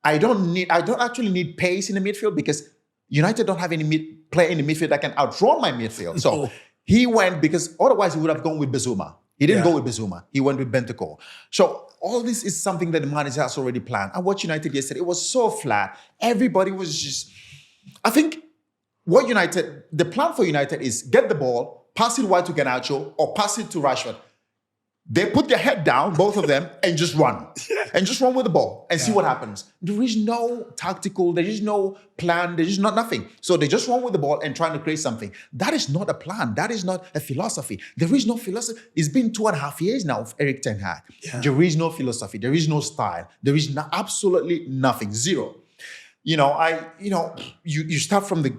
I don't actually need pace in the midfield because United don't have any player in the midfield that can outrun my midfield. So he went because otherwise he would have gone with Bazuma. He didn't go with Bazuma. He went with Bentancur. So all this is something that the manager has already planned. I watched United yesterday. It was so flat. Everybody was just... I think the plan for United is get the ball, pass it wide to Garnacho or pass it to Rashford. They put their head down, both of them, and just run. And just run with the ball and see what happens. There is no tactical, there is no plan, there is nothing. So they just run with the ball and trying to create something. That is not a plan. That is not a philosophy. There is no philosophy. It's been 2.5 years now of Erik ten Hag. Yeah. There is no philosophy. There is no style. There is absolutely nothing. Zero. You start from the...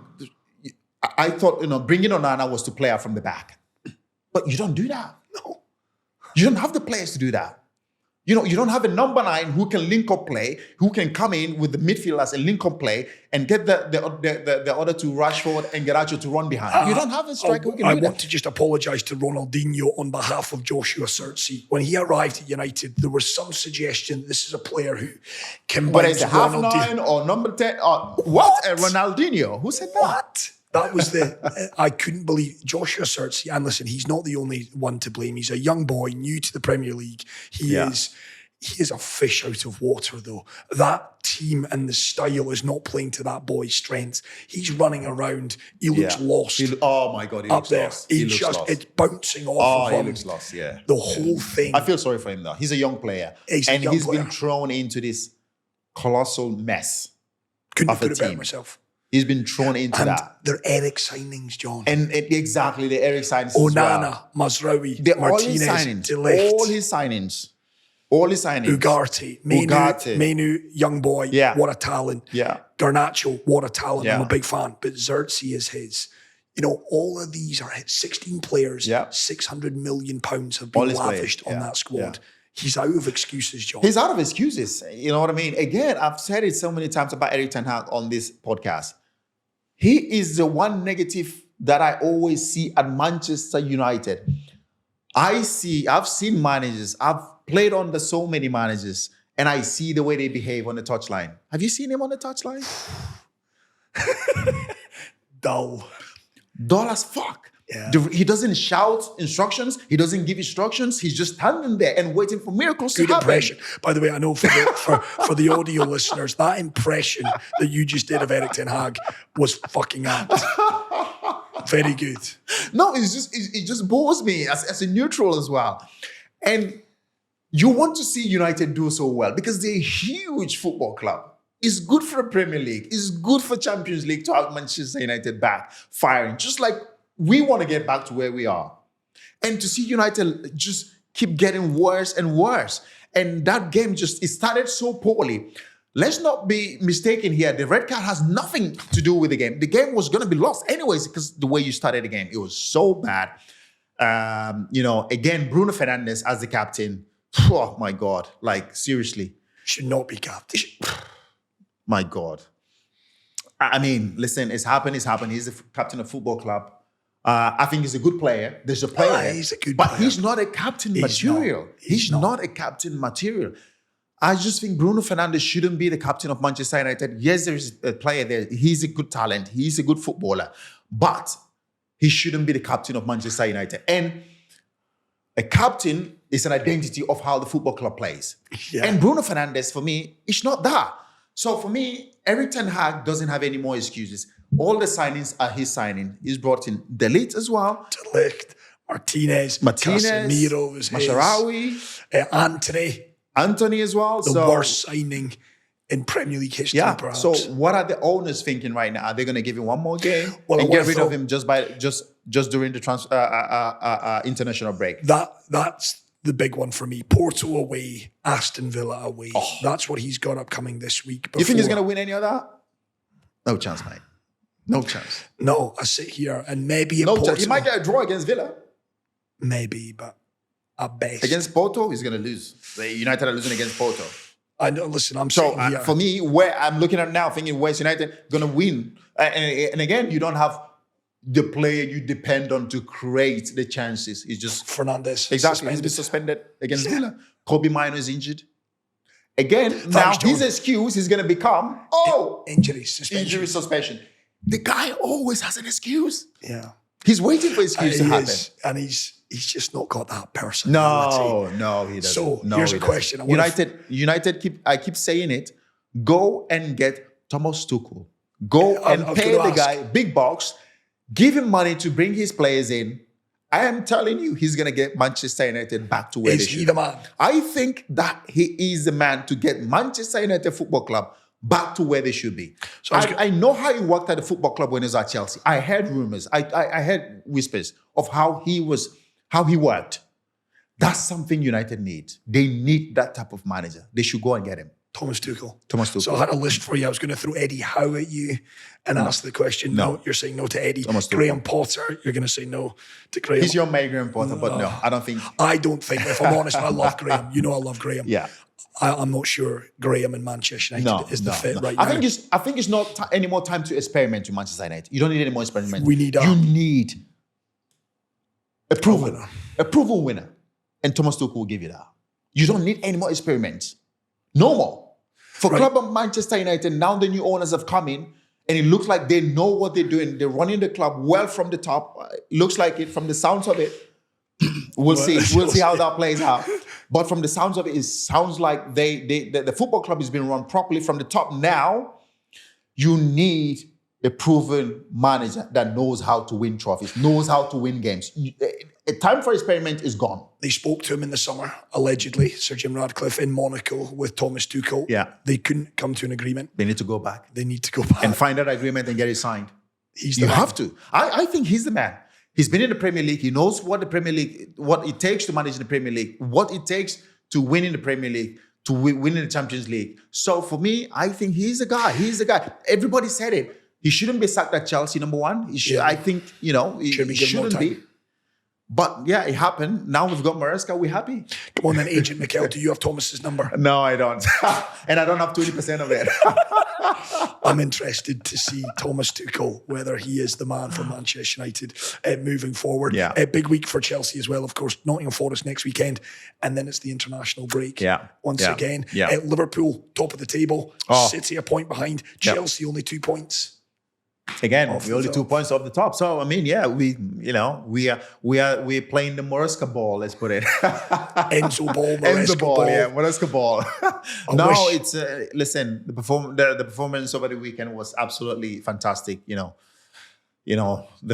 I thought, bringing Onana was to play out from the back. But you don't do that. No. You don't have the players to do that. You don't have a number 9 who can link up play, who can come in with the midfield as a link up play and get the other two, Rashford and Garnacho, to run behind. You don't have a striker who can do that. I want to just apologise to Ronaldinho on behalf of Joshua Zirkzee. When he arrived at United, there was some suggestion this is a player who combines But it's a half 9 or number 10 or what? A Ronaldinho? Who said that? What? That was I couldn't believe Joshua Zirkzee. And listen, he's not the only one to blame. He's a young boy, new to the Premier League. He is a fish out of water, though. That team and the style is not playing to that boy's strengths. He's running around. He looks lost. Oh my God, he looks lost. It's bouncing off of him. He looks lost, yeah. The whole thing. I feel sorry for him, though. He's a young player. He's been thrown into this colossal mess. Couldn't put it better myself. He's been thrown into that. They're Eric signings, John. And exactly, the Eric signings Onana, Mazraoui, Martinez, De Ligt. All his signings. Ugarte, Menu, young boy, what a talent. Yeah. Garnacho, what a talent. I'm a big fan. But Zirkzee is his. All of these are 16 players, £600 million have been lavished on that squad. Yeah. He's out of excuses, John. He's out of excuses. You know what I mean? Again, I've said it so many times about Erik ten Hag on this podcast. He is the one negative that I always see at Manchester United. I've seen managers. I've played under so many managers, and I see the way they behave on the touchline. Have you seen him on the touchline? Dull. Dull as fuck. Yeah. He doesn't shout instructions. He doesn't give instructions. He's just standing there and waiting for miracles to Good happen. impression. By the way, I know for the audio listeners, that impression that you just did of Erik ten Hag was fucking apt. Very good. No, it just bores me as a neutral as well. And you want to see United do so well because they're a huge football club. It's good for the Premier League. It's good for Champions League to have Manchester United back firing, just like we want to get back to where we are. And to see United just keep getting worse and worse. And that game it started so poorly. Let's not be mistaken here. The red card has nothing to do with the game. The game was going to be lost anyways because the way you started the game, it was so bad. Again, Bruno Fernandes as the captain. Oh my God. Like, seriously. Should not be captain. My God. I mean, listen, it's happened. He's the captain of football club. I think he's a good player. There's a player. He's a good player. But he's not a captain material. He's not a captain material. I just think Bruno Fernandes shouldn't be the captain of Manchester United. Yes, there's a player there. He's a good talent. He's a good footballer. But he shouldn't be the captain of Manchester United. And a captain is an identity of how the football club plays. Yeah. And Bruno Fernandes, for me, is not that. So for me, Erik ten Hag doesn't have any more excuses. All the signings are his signing. He's brought in De Ligt as well. De Ligt, Martinez, Casemiro was Masharawi, Anthony as well. The worst signing in Premier League history, perhaps. So what are the owners thinking right now? Are they going to give him one more game and get rid of him just during the international break? That's the big one for me. Porto away, Aston Villa away. Oh. That's what he's got upcoming this week. You think he's going to win any of that? No chance, mate. No chance. No, I sit here and maybe Porto. He might get a draw against Villa. Maybe, but at best. Against Porto, he's going to lose. The United are losing against Porto. I know, listen, I'm saying here. For me, where I'm looking at now, thinking West United going to win. And again, you don't have the player you depend on to create the chances. It's just Fernandes. Exactly. He's been suspended against Villa. Kobe Mino is injured. Again, now his excuse is going to become, injury suspension. Injury suspension. The guy always has an excuse. Yeah. He's waiting for excuse to happen. And he's just not got that personality. No, he doesn't. So here's a question. United, I keep saying it, go and get Thomas Tuchel. Go and pay the guy big bucks, give him money to bring his players in. I am telling you, he's going to get Manchester United back to where they should. Is he the man? I think that he is the man to get Manchester United Football Club back to where they should be. So I know how he worked at the football club when he was at Chelsea. I heard rumors. I heard whispers of how he worked. That's something United need. They need that type of manager. They should go and get him. Thomas Tuchel. So I had a list for you. I was going to throw Eddie Howe at you and ask the question. No, you're saying no to Eddie. Graham Potter, you're going to say no to Graham. He's your mate, Graham Potter, but no, I don't think. I don't think, if I'm honest, I love Graham. You know I love Graham. Yeah. I'm not sure Graham and Manchester United is the fit right now. I think it's not any more time to experiment with Manchester United. You don't need any more experiment. You need a proven winner. And Thomas Tuchel will give you that. You don't need any more experiments. No more. For club of Manchester United, now the new owners have come in and it looks like they know what they're doing. They're running the club well from the top. Looks like it from the sounds of it. We'll see. We'll see how that plays out. But from the sounds of it, it sounds like the football club is being run properly from the top. Now, you need a proven manager that knows how to win trophies, knows how to win games. A time for experiment is gone. They spoke to him in the summer, allegedly, Sir Jim Ratcliffe in Monaco with Thomas Tuchel. Yeah. They couldn't come to an agreement. They need to go back. And find that agreement and get it signed. You have to. I think he's the man. He's been in the Premier League. He knows what the Premier League, what it takes to manage the Premier League, what it takes to win in the Premier League, to win in the Champions League. So for me, I think he's the guy. He's the guy. Everybody said it. He shouldn't be sacked at Chelsea, number one. I think, he shouldn't be. But yeah, it happened. Now we've got Maresca. We're happy. Come on then, Agent Mikel. Do you have Thomas's number? No, I don't. And I don't have 20% of it. I'm interested to see Thomas Tuchel, whether he is the man for Manchester United moving forward. Yeah. A big week for Chelsea as well, of course. Nottingham Forest next weekend. And then it's the international break. Once again. Liverpool, top of the table. City a point behind. Chelsea only 2 points. Again, Off we're the only top. 2 points off the top. So I mean, yeah, we're playing the Maresca ball. Let's put it. Enzo ball, Enzo Maresca ball, ball. yeah, Maresca ball. wish- It's listen. The performance over the weekend was absolutely fantastic. The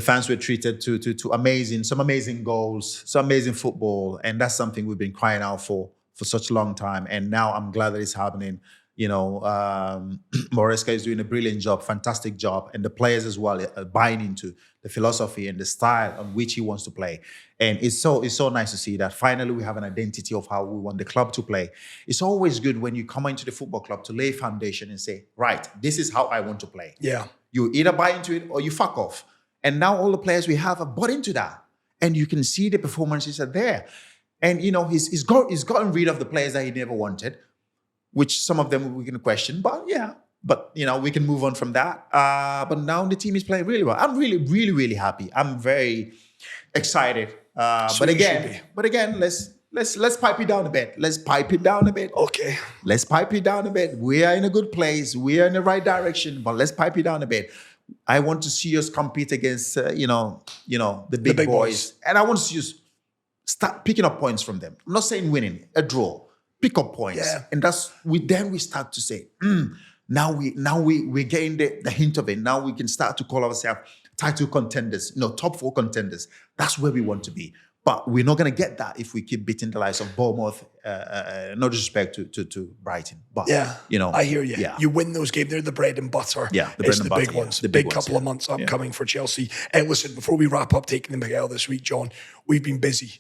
fans were treated to some amazing goals, some amazing football, and that's something we've been crying out for such a long time. And now I'm glad that it's happening. Maresca is doing a brilliant job, fantastic job, and the players as well are buying into the philosophy and the style on which he wants to play. And it's so nice to see that finally we have an identity of how we want the club to play. It's always good when you come into the football club to lay a foundation and say, right, this is how I want to play. Yeah. You either buy into it or you fuck off. And now all the players we have bought into that. And you can see the performances are there. And, he's gotten rid of the players that he never wanted, which some of them we can question. But, we can move on from that. But now the team is playing really well. I'm really, really, really happy. I'm very excited. But again, let's pipe it down a bit. Let's pipe it down a bit. Okay. Let's pipe it down a bit. We are in a good place. We are in the right direction, but let's pipe it down a bit. I want to see us compete against, the big boys. And I want to see us start picking up points from them. I'm not saying winning, a draw. Pick up points. Yeah. And then we start to say, now we're getting the hint of it. Now we can start to call ourselves title contenders, top 4 contenders. That's where we want to be. But we're not going to get that if we keep beating the likes of Bournemouth. No disrespect to Brighton, but I hear you. Yeah. You win those games; they're the bread and butter. Yeah, the bread it's and the butter, big yeah. ones. The Big big ones, couple of yeah. months upcoming for Chelsea. Listen, before we wrap up taking the Miguel this week, John, we've been busy.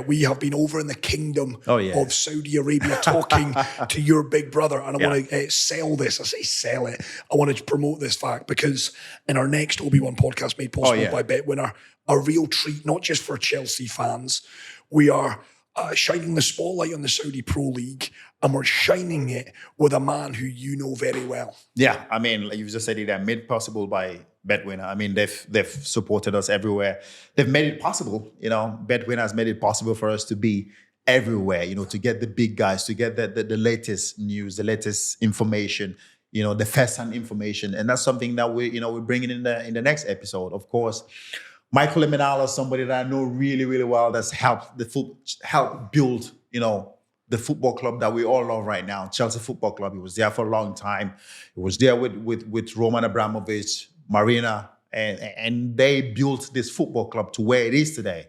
We have been over in the kingdom of Saudi Arabia talking to your big brother. And I want to sell this. I say sell it. I want to promote this fact because in our next Obi-Wan podcast made possible by BetWinner, a real treat, not just for Chelsea fans. We are shining the spotlight on the Saudi Pro League, and we're shining it with a man who you know very well. Yeah, I mean, like you've just said it there, made possible by BetWinner. I mean, they've supported us everywhere. They've made it possible. BetWinner has made it possible for us to be everywhere. To get the big guys, to get the latest news, the latest information. The first-hand information, and that's something that we're bringing in the next episode. Of course, Michael Emenalo, somebody that I know really, really well, that's helped build the football club that we all love right now, Chelsea Football Club. He was there for a long time. He was there with Roman Abramovich, Marina, and they built this football club to where it is today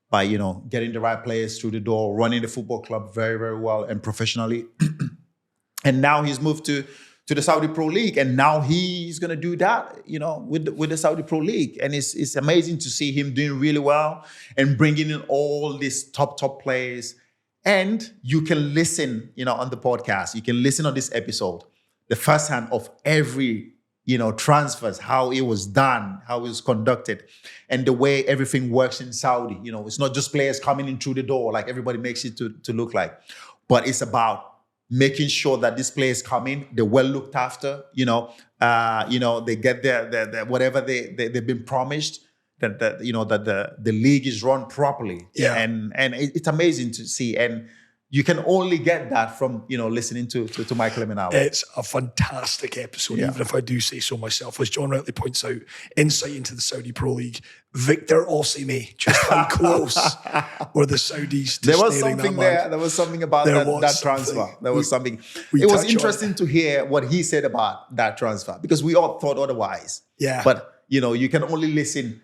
by, getting the right players through the door, running the football club very, very well and professionally. And now he's moved to the Saudi Pro League, and now he's going to do that, with the Saudi Pro League. And it's amazing to see him doing really well and bringing in all these top players. And you can listen, on the podcast. You can listen on this episode, the first hand of every, transfers, how it was done, how it was conducted, and the way everything works in Saudi. It's not just players coming in through the door like everybody makes it to look like, but it's about making sure that these players come in, they're well looked after. They get their whatever they've been promised. That the league is run properly. Yeah. And it's amazing to see. And you can only get that from, listening to Michael Emenalo. It's a fantastic episode, even if I do say so myself. As John rightly points out, insight into the Saudi Pro League. Victor Osimhen, just how close were the Saudis to There was snaring something that man. there. There was something about that transfer. There was something. It was interesting to hear what he said about that transfer because we all thought otherwise. Yeah. But, you can only listen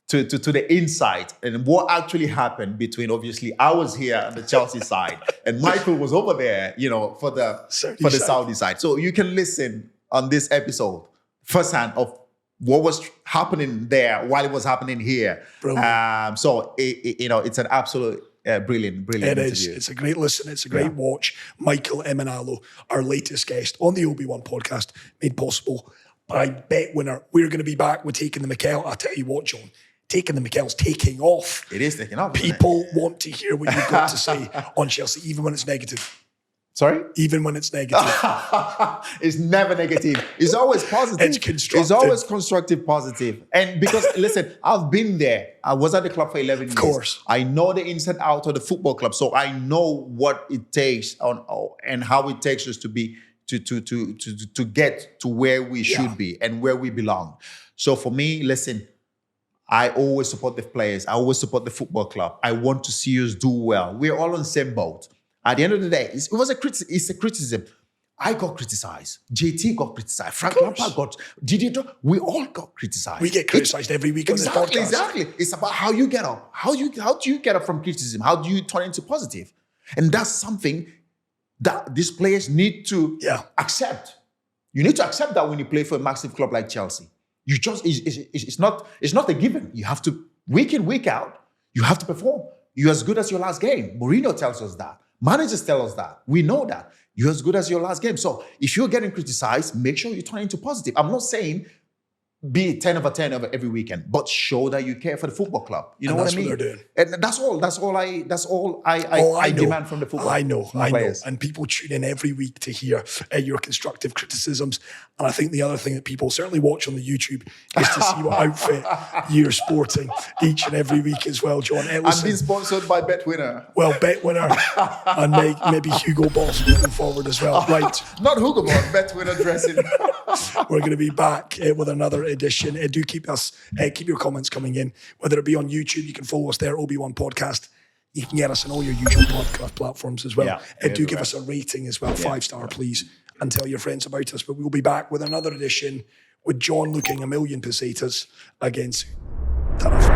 to the insight and what actually happened between, obviously, I was here on the Chelsea side and Michael was over there, for the Saudi side. So you can listen on this episode firsthand of what was happening there while it was happening here. So it's an absolute brilliant It interview. is. It's a great listen. It's a great watch. Michael Emenalo, our latest guest on the Obi-Wan podcast, made possible by BetWinner. We're going to be back with Taking the Mikel. I'll tell you what, John. Taking the Mikel's taking off. It is taking off. People want to hear what you've got to say on Chelsea, even when it's negative. Sorry? Even when it's negative. It's never negative. It's always positive. It's constructive. It's always constructive, positive. And because, listen, I've been there. I was at the club for 11 years. Of course. I know the ins and outs of the football club. So I know what it takes and how it takes us to to get to where we should be and where we belong. So for me, listen, I always support the players. I always support the football club. I want to see us do well. We're all on the same boat. At the end of the day, it's a criticism. I got criticized. JT got criticized. Frank Lampard got. We all got criticized. We get criticized every week on this podcast. Exactly. It's about how you get up. How do you get up from criticism? How do you turn into positive? And that's something that these players need to accept. You need to accept that when you play for a massive club like Chelsea. You just it's not a given. You have to week in, week out, you have to perform. You're as good as your last game. Mourinho tells us that. Managers tell us that. We know that. You're as good as your last game. So if you're getting criticized, make sure you turn into positive. I'm not saying be 10 over 10 over every weekend, but show that you care for the football club. You know what I mean? What they're doing. And that's all I demand from the football. I know. Players. And people tune in every week to hear your constructive criticisms. And I think the other thing that people certainly watch on the YouTube is to see what outfit you're sporting each and every week as well, John. I'm being sponsored by BetWinner. Well, BetWinner and maybe Hugo Boss moving forward as well. Right. Not Hugo Boss, BetWinner dressing. We're going to be back with another edition. Do keep your comments coming in, whether it be on YouTube. You can follow us there, Obi Podcast. You can get us on all your usual podcast platforms as well. Do give us a rating as well, 5-star, please, and tell your friends about us. But we'll be back with another edition with John looking a million pesetas against Tottenham.